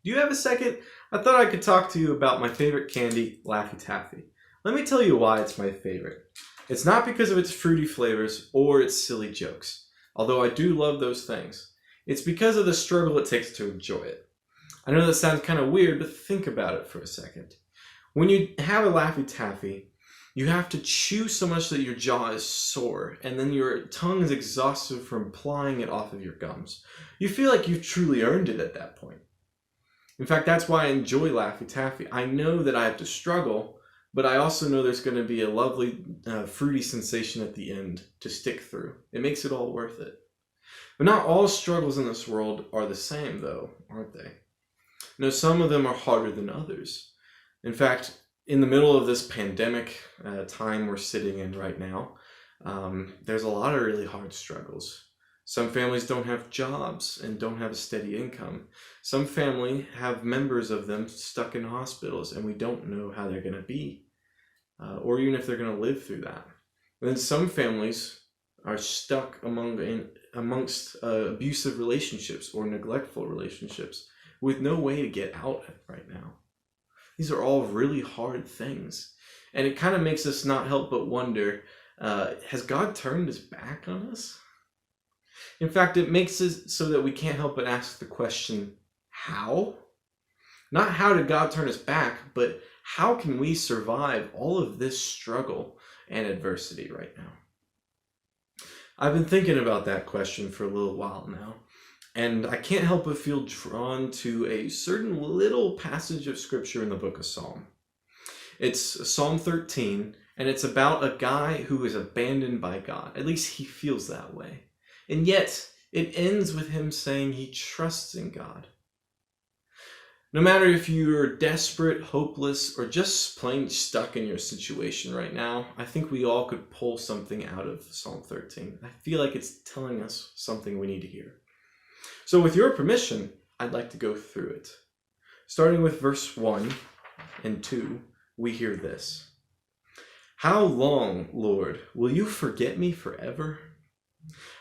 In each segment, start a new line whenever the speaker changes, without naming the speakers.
Do you have a second? I thought I could talk to you about my favorite candy, Laffy Taffy. Let me tell you why it's my favorite. It's not because of its fruity flavors or its silly jokes, although I do love those things. It's because of the struggle it takes to enjoy it. I know that sounds kind of weird, but think about it for a second. When you have a Laffy Taffy, you have to chew so much that your jaw is sore, and then your tongue is exhausted from plying it off of your gums. You feel like you've truly earned it at that point. In fact, that's why I enjoy Laffy Taffy. I know that I have to struggle, but I also know there's going to be a lovely fruity sensation at the end to stick through. It makes it all worth it. But not all struggles in this world are the same, though, aren't they? No, some of them are harder than others. In fact, in the middle of this pandemic time we're sitting in right now, there's a lot of really hard struggles. Some families don't have jobs and don't have a steady income. Some families have members of them stuck in hospitals, and we don't know how they're going to be, or even if they're going to live through that. And then some families are stuck amongst abusive relationships or neglectful relationships with no way to get out right now. These are all really hard things. And it kind of makes us not help but wonder, has God turned his back on us? In fact, it makes it so that we can't help but ask the question, how? Not how did God turn his back, but how can we survive all of this struggle and adversity right now? I've been thinking about that question for a little while now, and I can't help but feel drawn to a certain little passage of scripture in the book of Psalm. It's Psalm 13, and it's about a guy who is abandoned by God. At least he feels that way. And yet, it ends with him saying he trusts in God. No matter if you're desperate, hopeless, or just plain stuck in your situation right now, I think we all could pull something out of Psalm 13. I feel like it's telling us something we need to hear. So with your permission, I'd like to go through it. Starting with verse 1 and 2, we hear this. How long, Lord, will you forget me forever?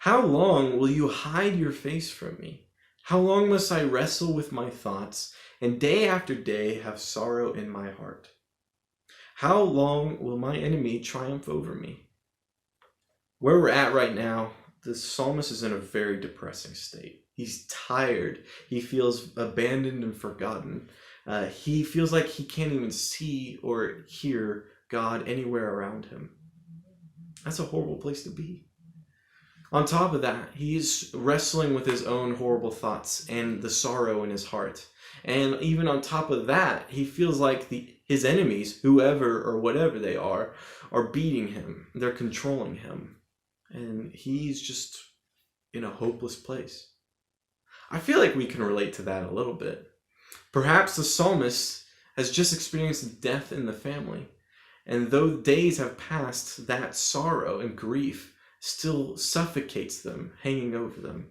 How long will you hide your face from me? How long must I wrestle with my thoughts and day after day have sorrow in my heart? How long will my enemy triumph over me? Where we're at right now, the psalmist is in a very depressing state. He's tired. He feels abandoned and forgotten. He feels like he can't even see or hear God anywhere around him. That's a horrible place to be. On top of that, he's wrestling with his own horrible thoughts and the sorrow in his heart. And even on top of that, he feels like his enemies, whoever or whatever they are beating him. They're controlling him. And he's just in a hopeless place. I feel like we can relate to that a little bit. Perhaps the psalmist has just experienced death in the family. And though days have passed, that sorrow and grief still suffocates them, hanging over them.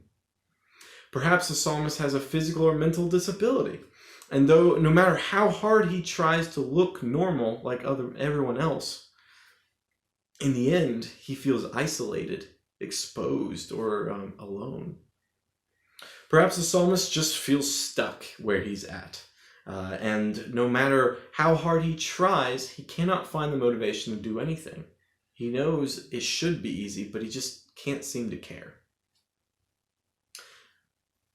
Perhaps the psalmist has a physical or mental disability, and though no matter how hard he tries to look normal like everyone else, in the end he feels isolated, exposed, or alone. Perhaps the psalmist just feels stuck where he's at, and no matter how hard he tries, he cannot find the motivation to do anything. He knows it should be easy, but he just can't seem to care.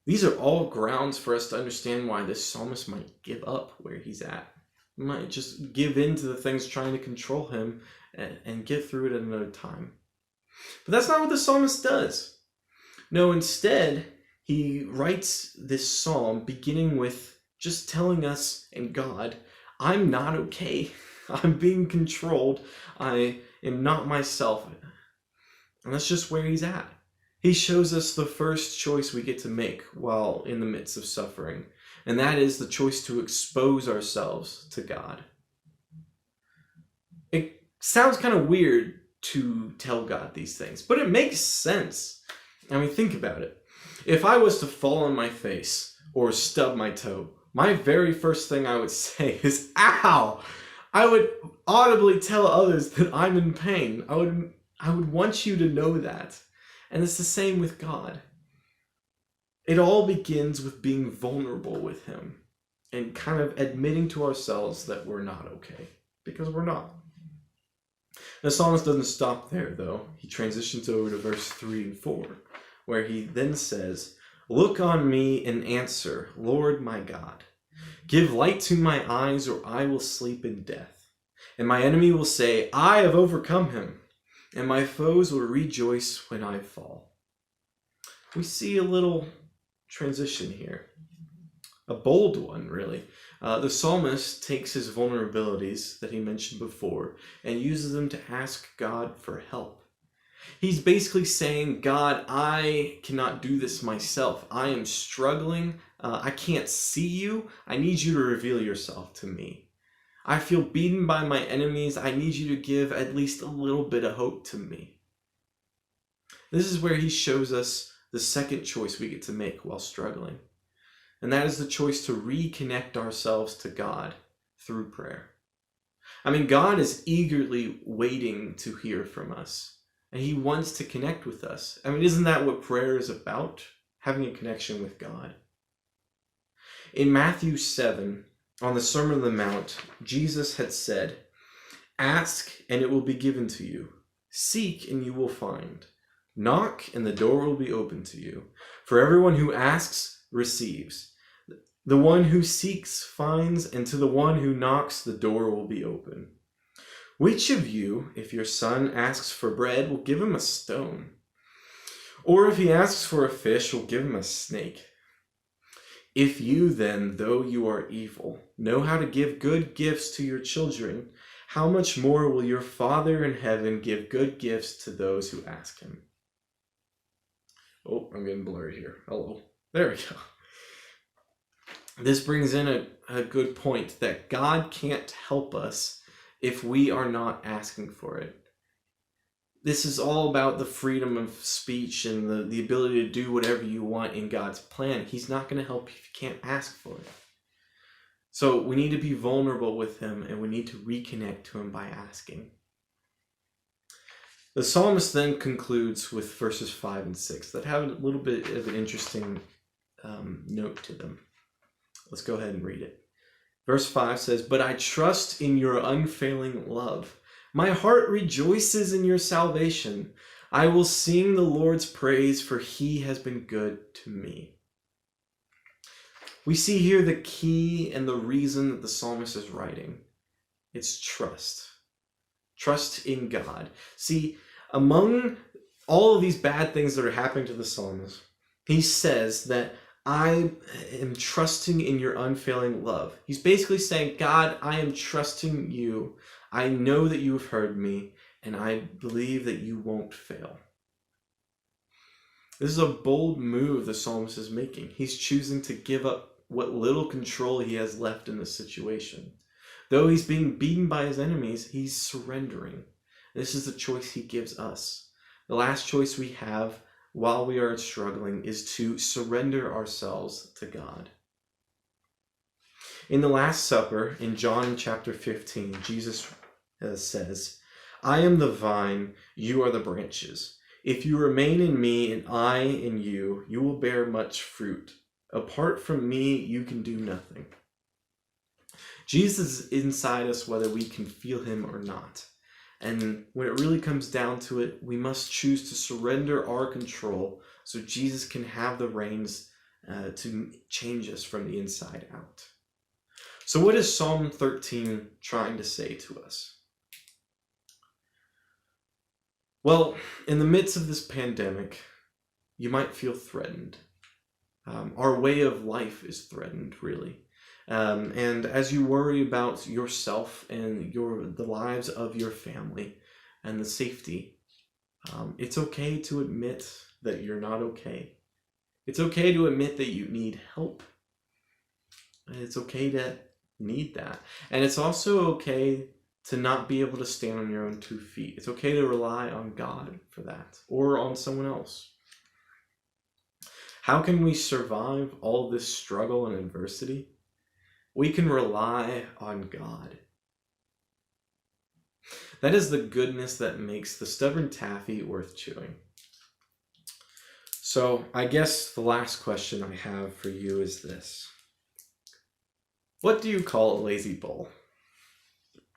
These are all grounds for us to understand why this psalmist might give up where he's at. He might just give in to the things trying to control him and get through it at another time. But that's not what the psalmist does. No, instead, he writes this psalm beginning with just telling us and God, I'm not okay. I'm being controlled. I am not myself. And that's just where he's at. He shows us the first choice we get to make while in the midst of suffering, and that is the choice to expose ourselves to God. It sounds kind of weird to tell God these things, but it makes sense. I mean, think about it. If I was to fall on my face or stub my toe, my very first thing I would say is, ow! I would audibly tell others that I'm in pain. I would want you to know that. And it's the same with God. It all begins with being vulnerable with him. and kind of admitting to ourselves that we're not okay, because we're not. The psalmist doesn't stop there, though. He transitions over to verse 3 and 4, where he then says, "Look on me and answer, Lord my God. Give light to my eyes, or I will sleep in death. And my enemy will say, I have overcome him, and my foes will rejoice when I fall." We see a little transition here. A bold one, really. The psalmist takes his vulnerabilities that he mentioned before and uses them to ask God for help. He's basically saying, God, I cannot do this myself. I am struggling. I can't see you. I need you to reveal yourself to me. I feel beaten by my enemies. I need you to give at least a little bit of hope to me. This is where he shows us the second choice we get to make while struggling. And that is the choice to reconnect ourselves to God through prayer. I mean, God is eagerly waiting to hear from us, and he wants to connect with us. I mean, isn't that what prayer is about? Having a connection with God. In Matthew 7, on the Sermon on the Mount, Jesus had said, "Ask, and it will be given to you. Seek, and you will find. Knock, and the door will be open to you. For everyone who asks receives. The one who seeks finds, and to the one who knocks the door will be open. Which of you, if your son asks for bread, will give him a stone? Or if he asks for a fish, will give him a snake? If you then, though you are evil, know how to give good gifts to your children, how much more will your Father in heaven give good gifts to those who ask him?" Oh, I'm getting blurry here. Hello. There we go. This brings in a good point that God can't help us if we are not asking for it. This is all about the freedom of speech and the ability to do whatever you want in God's plan. He's not going to help you if you can't ask for it. So we need to be vulnerable with him, and we need to reconnect to him by asking. The psalmist then concludes with verses 5 and 6 that have a little bit of an interesting note to them. Let's go ahead and read it. Verse 5 says, "But I trust in your unfailing love. My heart rejoices in your salvation. I will sing the Lord's praise, for he has been good to me." We see here the key and the reason that the psalmist is writing. It's trust. Trust in God. See, among all of these bad things that are happening to the psalmist, he says that I am trusting in your unfailing love. He's basically saying, God, I am trusting you. I know that you have heard me, and I believe that you won't fail. This is a bold move the psalmist is making. He's choosing to give up what little control he has left in this situation. Though he's being beaten by his enemies, he's surrendering. This is the choice he gives us. The last choice we have while we are struggling is to surrender ourselves to God. In the Last Supper, in John chapter 15, Jesus says, "I am the vine, you are the branches. If you remain in me and I in you, you will bear much fruit. Apart from me, you can do nothing." Jesus is inside us whether we can feel him or not. And when it really comes down to it, we must choose to surrender our control so Jesus can have the reins to change us from the inside out. So what is Psalm 13 trying to say to us? Well, in the midst of this pandemic, you might feel threatened. Our way of life is threatened, really. And as you worry about yourself and the lives of your family and the safety, it's okay to admit that you're not okay. It's okay to admit that you need help. It's okay to need that. And it's also okay to not be able to stand on your own 2 feet. It's okay to rely on God for that, or on someone else. How can we survive all this struggle and adversity? We can rely on God. That is the goodness that makes the stubborn taffy worth chewing. So I guess the last question I have for you is this. What do you call a lazy bull?